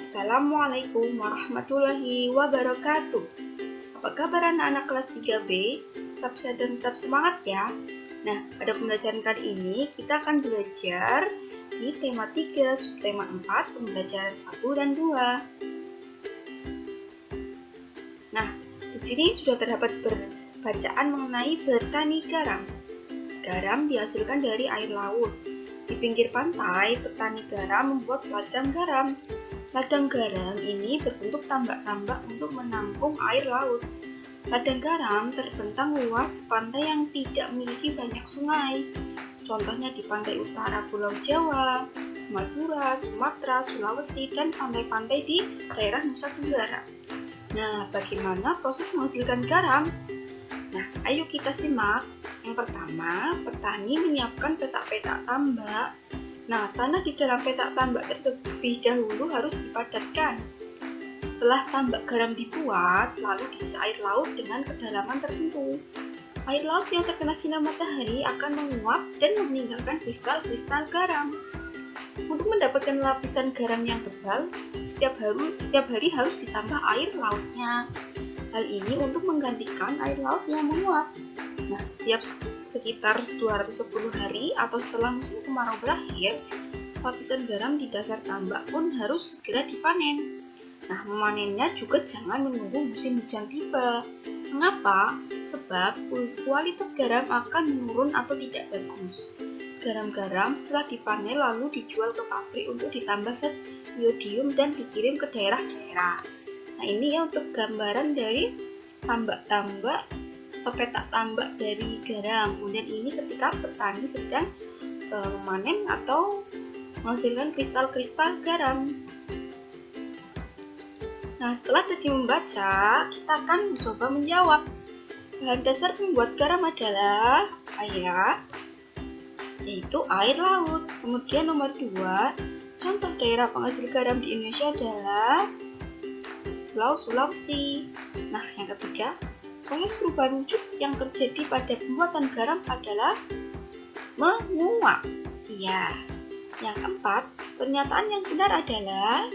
Assalamualaikum warahmatullahi wabarakatuh. Apa kabar anak-anak kelas 3B? Tetap sehat dan tetap semangat ya. Nah, pada pembelajaran kali ini kita akan belajar di tema 3, subtema 4, pembelajaran 1 dan 2. Nah, di sini sudah terdapat bacaan mengenai bertani garam. Garam dihasilkan dari air laut. Di pinggir pantai, petani garam membuat ladang garam. Ladang garam ini berbentuk tambak-tambak untuk menampung air laut. Ladang garam terbentang luas di pantai yang tidak memiliki banyak sungai. Contohnya di pantai utara Pulau Jawa, Madura, Sumatera, Sulawesi, dan pantai-pantai di daerah Nusa Tenggara. Nah, bagaimana proses menghasilkan garam? Nah, ayo kita simak. Yang pertama, petani menyiapkan petak-petak tambak. Nah, tanah di dalam petak tambak terlebih dahulu harus dipadatkan. Setelah tambak garam dibuat, lalu diisi air laut dengan kedalaman tertentu. Air laut yang terkena sinar matahari akan menguap dan meninggalkan kristal-kristal garam. Untuk mendapatkan lapisan garam yang tebal, setiap hari harus ditambah air lautnya. Hal ini untuk menggantikan air laut yang menguap. Nah, setiap sekitar 210 hari atau setelah musim kemarau berakhir, lapisan garam di dasar tambak pun harus segera dipanen. Nah, memanennya juga jangan menunggu musim hujan tiba. Mengapa? Sebab kualitas garam akan menurun atau tidak bagus. Garam-garam setelah dipanen lalu dijual ke pabrik untuk ditambah zat iodium dan dikirim ke daerah-daerah. Nah, ini ya untuk gambaran dari tambak-tambak atau petak tambak dari garam. Kemudian ini ketika petani sedang memanen atau menghasilkan kristal-kristal garam. Nah, setelah tadi membaca, kita akan mencoba menjawab. Bahan dasar pembuat garam adalah yaitu air laut. Kemudian nomor 2, contoh daerah penghasil garam di Indonesia adalah Pulau Sulawesi. Nah, yang ketiga, proses perubahan wujud yang terjadi pada pembuatan garam adalah menguap. Ya. Yang keempat, pernyataan yang benar adalah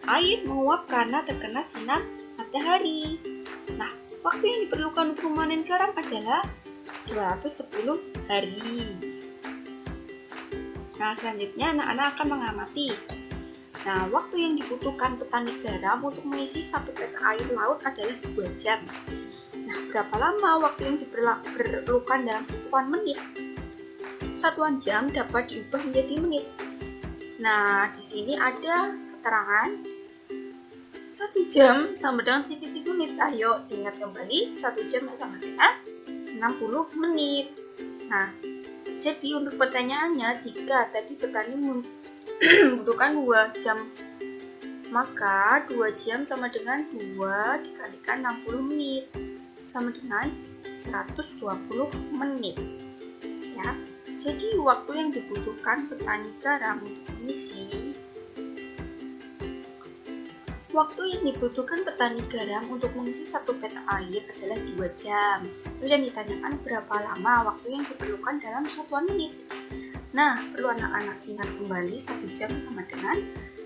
air menguap karena terkena sinar matahari. Nah, waktu yang diperlukan untuk memanen garam adalah 210 hari. Nah, selanjutnya anak-anak akan mengamati. Nah, waktu yang dibutuhkan petani garam untuk mengisi satu petak air laut adalah 2 jam. Nah, berapa lama waktu yang diperlukan dalam satuan menit? Satuan jam dapat diubah menjadi menit. Nah, di sini ada keterangan 1 jam sama dengan titik-titik menit. Ayo diingat kembali, 1 jam sama dengan 60 menit. Nah, jadi untuk pertanyaannya, jika tadi petani membutuhkan 2 jam, maka 2 jam sama dengan 2 dikalikan 60 menit sama dengan 120 menit. Ya, jadi waktu yang dibutuhkan petani garam untuk mengisi satu petak air adalah 2 jam. Terus yang ditanyakan berapa lama waktu yang diperlukan dalam satuan menit. Nah, perlu anak-anak ingat kembali 1 jam sama dengan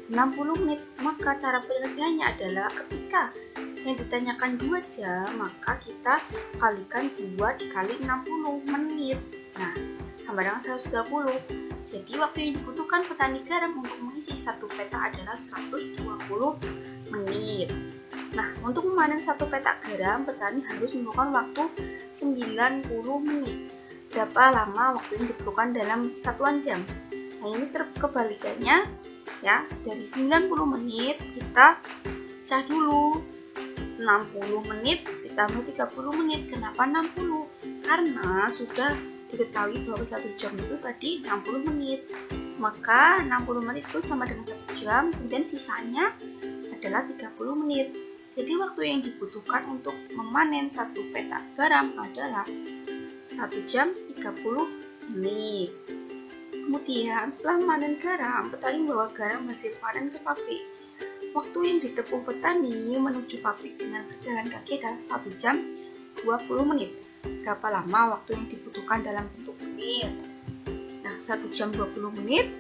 60 menit. Maka cara penyelesaiannya adalah ketika yang ditanyakan 2 jam, maka kita kalikan 2 dikali 60 menit. Nah, sama dengan 130. Jadi waktu yang dibutuhkan petani garam untuk mengisi satu petak adalah 120 menit. Nah, untuk memanen satu petak garam, petani harus memerlukan waktu 90 menit. Berapa lama waktu yang diperlukan dalam satuan jam? Nah, ini kebalikannya ya. Dari 90 menit kita pecah dulu. 60 menit ditambah 30 menit. Kenapa 60? Karena sudah diketahui bahwa 1 jam itu tadi 60 menit. Maka 60 menit itu sama dengan 1 jam, kemudian sisanya adalah 30 menit. Jadi waktu yang dibutuhkan untuk memanen satu petak garam adalah 1 jam 30 menit. Kemudian setelah memanen garam, petani membawa garam hasil panen ke pabrik. Waktu yang ditempuh petani menuju pabrik dengan berjalan kaki adalah 1 jam 20 menit. Berapa lama waktu yang dibutuhkan dalam bentuk menit? Nah, 1 jam 20 menit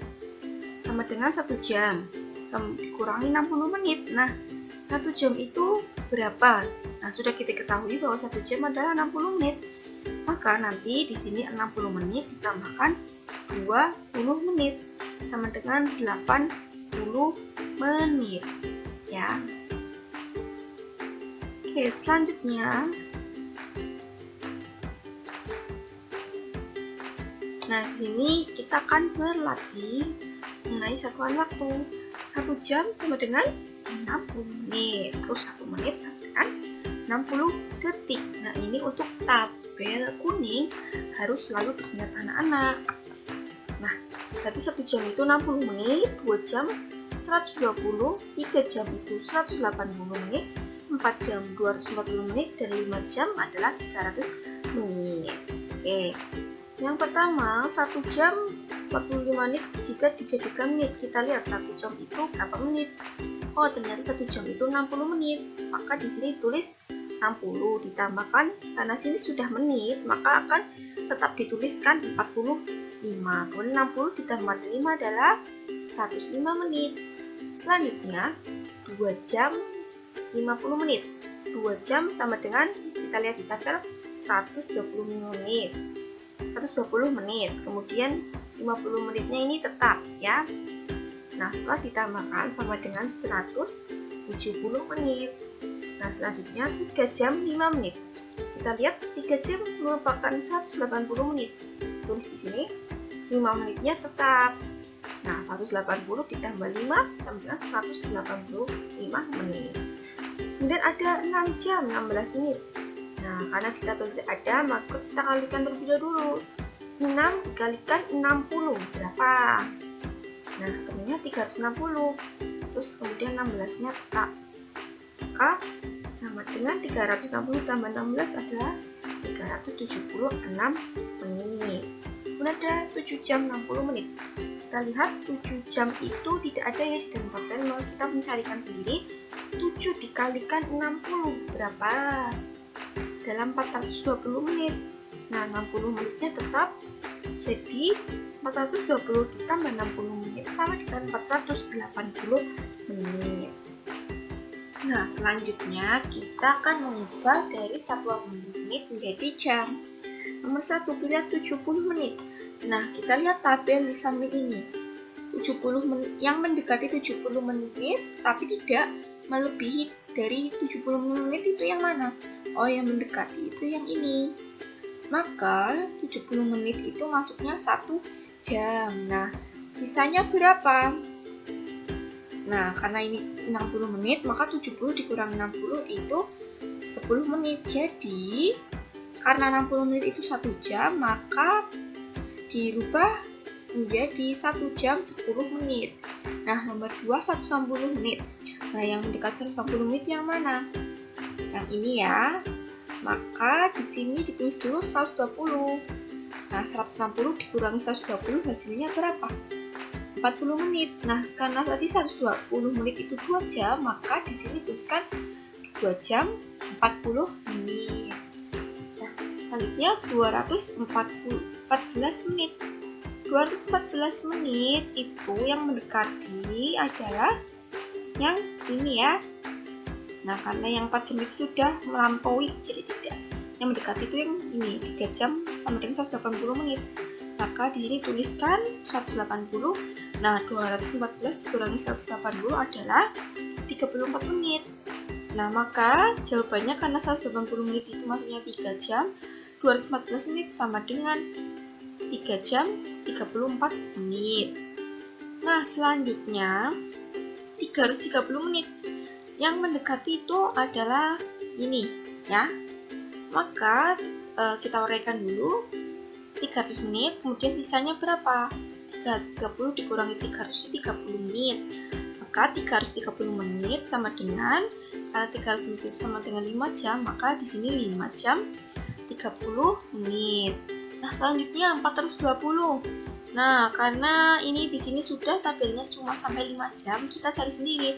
sama dengan 1 jam. Dikurangi 60 menit. Nah, 1 jam itu berapa? Nah, sudah kita ketahui bahwa 1 jam adalah 60 menit. Maka nanti di sini 60 menit ditambahkan 20 menit sama dengan 80 menit. Ya. Oke, selanjutnya. Nah, sini kita akan berlatih mengenai satuan waktu. 1 jam sama dengan 60 menit. Terus 1 menit sama dengan 60 detik. Nah, ini untuk tabel kuning harus selalu diingat anak-anak. Nah, berarti 1 jam itu 60 menit, 2 jam 120, 3 jam itu 180 menit, 4 jam 240 menit, dan 5 jam adalah 300 menit. Oke. Yang pertama, 1 jam 45 menit jika dijadikan menit. Kita lihat 1 jam itu berapa menit. Oh, ternyata 1 jam itu 60 menit. Maka di sini tulis 60 ditambahkan, karena sini sudah menit, maka akan tetap dituliskan 45. Kemudian 60 ditambah 5 adalah 105 menit. Selanjutnya, 2 jam 50 menit. 2 jam sama dengan, kita lihat di tabel, 120 menit. 120 menit. Kemudian 50 menitnya ini tetap ya. Nah, setelah ditambahkan sama dengan 170 menit. Nah, selanjutnya 3 jam 5 menit. Kita lihat 3 jam merupakan 180 menit. Tulis di sini 5 menitnya tetap. Nah, 180 ditambah 5 sama dengan 185 menit. Kemudian ada 6 jam 16 menit. Nah, karena kita tidak ada, maka kita kalikan terlebih dahulu. 6 dikalikan 60 berapa? Nah, ketemunya 360. Terus kemudian 16-nya tetap. Maka sama dengan 360 tambah 16 adalah 376 menit. Kemudian ada 7 jam 60 menit. Kita lihat 7 jam itu tidak ada ya di dalam tabel, maka kita mencarikan sendiri. 7 dikalikan 60 berapa? Dalam 420 menit. Nah, 60 menitnya tetap. Jadi 420 ditambah 60 menit sama dengan 480 menit. Nah, selanjutnya kita akan mengubah dari satuan menit menjadi jam. Nomor 1, pilih 70 menit. Nah, kita lihat tabel di samping ini. 70 menit, yang mendekati 70 menit tapi tidak melebihi dari 70 menit itu yang mana? Oh, yang mendekati itu yang ini. Maka 70 menit itu masuknya 1 jam. Nah, sisanya berapa? Nah, karena ini 60 menit, maka 70 dikurangi 60 itu 10 menit. Jadi, karena 60 menit itu 1 jam, maka dirubah menjadi 1 jam 10 menit. Nah, nomor 2, 180 menit. Nah, yang mendekat 180 menit yang mana? Yang ini ya. Maka di sini ditulis dulu 120. Nah, 160 dikurangi 120 hasilnya berapa? 40 menit. Nah, karena tadi 120 menit itu 2 jam, maka di sini tuliskan 2 jam 40 menit. Nah, selanjutnya 214 menit. 214 menit itu yang mendekati adalah yang ini ya. Nah, karena yang 4 jam itu sudah melampaui, jadi tidak. Yang mendekati itu yang ini, 3 jam sama dengan 180 menit. Maka di sini tuliskan 180. Nah, 214 dikurangi 180 adalah 34 menit. Nah, maka jawabannya karena 180 menit itu maksudnya 3 jam, 214 menit sama dengan 3 jam 34 menit. Nah, selanjutnya 330 menit. Yang mendekati itu adalah ini ya. Maka kita uraikan dulu 300 menit, kemudian sisanya berapa? 330 dikurangi 330 menit. Maka 330 menit sama dengan, karena 300 menit sama dengan 5 jam, maka di sini 5 jam 30 menit. Nah, selanjutnya 420. Nah, karena ini di sini sudah tabelnya cuma sampai 5 jam, kita cari sendiri.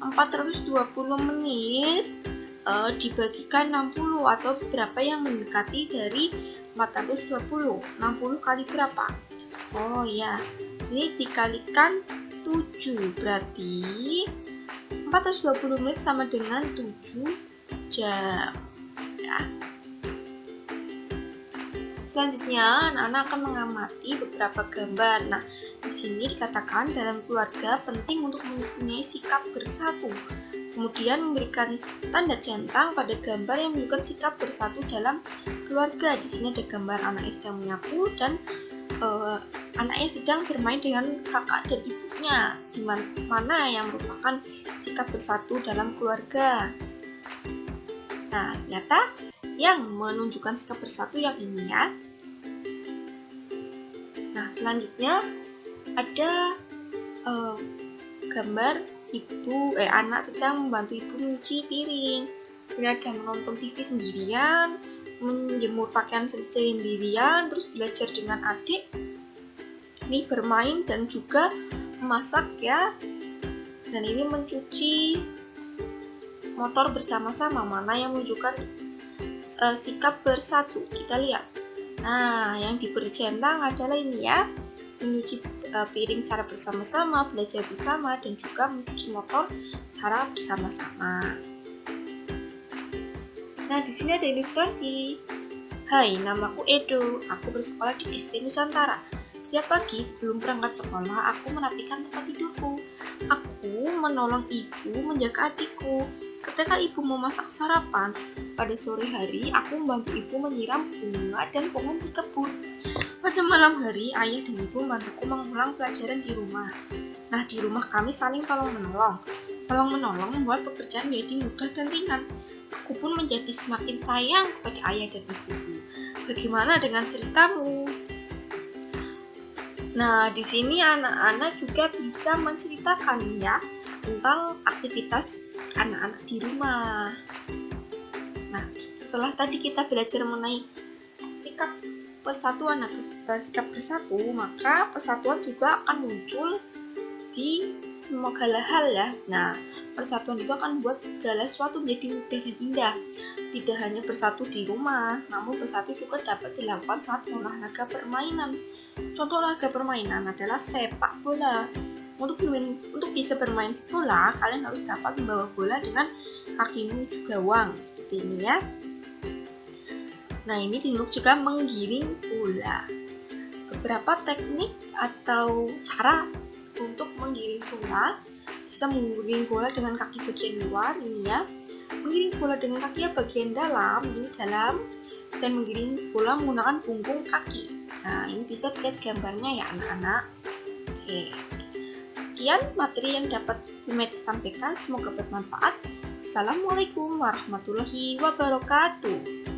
420 menit dibagikan 60 atau berapa yang mendekati dari 420. 60 kali berapa? Oh ya, sini dikalikan 7, berarti 420 menit sama dengan 7 jam. Ya. Selanjutnya, anak-anak akan mengamati beberapa gambar. Nah, di sini dikatakan dalam keluarga penting untuk mempunyai sikap bersatu. Kemudian memberikan tanda centang pada gambar yang menunjukkan sikap bersatu dalam keluarga. Di sini ada gambar anak yang sedang menyapu dan anaknya sedang bermain dengan kakak dan ibunya, di mana yang merupakan sikap bersatu dalam keluarga. Nah, ternyata yang menunjukkan sikap bersatu yang ini ya. Nah, selanjutnya ada gambar anak sedang membantu ibu mencuci piring. Kemudian ada menonton TV sendirian, menjemur pakaian sendirian, terus belajar dengan adik, ini bermain dan juga memasak ya. Dan ini mencuci motor bersama-sama, mana yang menunjukkan sikap bersatu. Kita lihat. Nah, yang diberi centang adalah ini ya, mencuci piring secara bersama-sama, belajar bersama, dan juga mencuci motor secara bersama-sama. Nah, di sini ada ilustrasi. Hai, namaku Edo. Aku bersekolah di SD Nusantara. Setiap pagi sebelum berangkat sekolah, aku merapikan tempat tidurku. Aku menolong ibu menjaga adikku. Ketika ibu memasak sarapan, pada sore hari aku membantu ibu menyiram bunga dan pohon di kebun. Pada malam hari, ayah dan ibu membantuku mengulang pelajaran di rumah. Nah, di rumah kami saling tolong-menolong. Tolong-menolong membuat pekerjaan menjadi mudah dan ringan. Aku pun menjadi semakin sayang kepada ayah dan ibuku. Bagaimana dengan ceritamu? Nah, di sini anak-anak juga bisa menceritakan ya tentang aktivitas anak-anak di rumah. Nah, setelah tadi kita belajar mengenai sikap persatuan atau sikap bersatu, maka persatuan juga akan muncul di segala hal ya. Nah, persatuan itu akan membuat segala sesuatu menjadi mudah dan indah. Tidak hanya bersatu di rumah, namun bersatu juga dapat dilakukan saat olahraga permainan. Contoh olahraga permainan adalah sepak bola. Untuk bisa bermain bola, kalian harus dapat membawa bola dengan kakimu juga gawang, seperti ini ya. Nah, ini juga menggiring bola. Beberapa teknik atau cara untuk menggiring bola, bisa menggiring bola dengan kaki bagian luar, ini ya. Menggiring bola dengan kaki bagian dalam, ini dalam, dan menggiring bola menggunakan punggung kaki. Nah, ini bisa dilihat gambarnya ya anak-anak. Oke. Sekian materi yang dapat Bumet sampaikan, semoga bermanfaat. Assalamualaikum warahmatullahi wabarakatuh.